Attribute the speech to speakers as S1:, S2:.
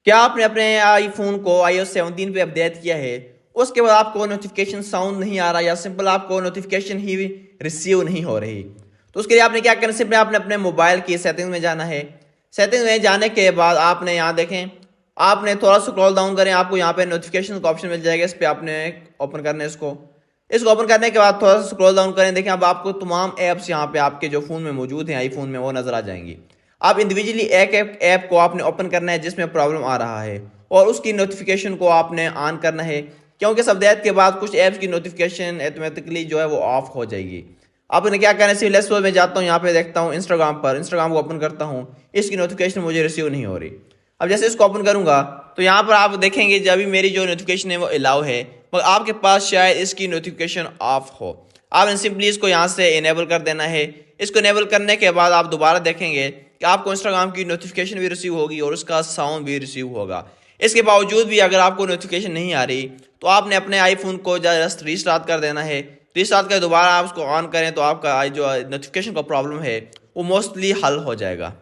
S1: क्या आपने अपने आईफोन को iOS 17 पे अपडेट किया है, उसके बाद आपको नोटिफिकेशन साउंड नहीं आ रहा या सिंपल आपको नोटिफिकेशन ही रिसीव नहीं हो रही, तो उसके लिए आपने क्या करना है, सिंपली आपने अपने मोबाइल की सेटिंग में जाना है। सेटिंग में जाने के बाद आपने यहाँ देखें, आपने थोड़ा सा स्क्रॉल डाउन करें, आपको यहाँ पे नोटिफिकेशन का ऑप्शन मिल जाएगा, इस पर आपने ओपन करना है। इसको ओपन करने के बाद थोड़ा सा स्क्रॉल डाउन करें, देखें अब आपको तमाम ऐप्स यहाँ पे आपके जो फ़ोन में मौजूद हैं आईफोन में वो नज़र आ जाएंगी। आप इंडिविजुअली एक ऐप को आपने ओपन करना है जिसमें प्रॉब्लम आ रहा है और उसकी नोटिफिकेशन को आपने ऑन करना है, क्योंकि अपडेट के बाद कुछ ऐप्स की नोटिफिकेशन ऑटोमेटिकली जो है वो ऑफ हो जाएगी। आपने क्या करना है, सिविल स्टोर में जाता हूँ, यहाँ पे देखता हूँ इंस्टाग्राम को ओपन करता हूँ, इसकी नोटिफिकेशन मुझे रिसीव नहीं हो रही। अब जैसे इसको ओपन करूँगा तो यहाँ पर आप देखेंगे जब भी मेरी जो नोटिफिकेशन है वो अलाउ है, मगर आपके पास शायद इसकी नोटिफिकेशन ऑफ हो। आपने सिंपली इसको यहाँ से इनेबल कर देना है। इसको इनेबल करने के बाद आप दोबारा देखेंगे कि आपको इंस्टाग्राम की नोटिफिकेशन भी रिसीव होगी और उसका साउंड भी रिसीव होगा। इसके बावजूद भी अगर आपको नोटिफिकेशन नहीं आ रही तो आपने अपने आईफोन को जस्ट रीस्टार्ट कर देना है। रीस्टार्ट कर दोबारा आप उसको ऑन करें तो आपका जो नोटिफिकेशन का प्रॉब्लम है वो मोस्टली हल हो जाएगा।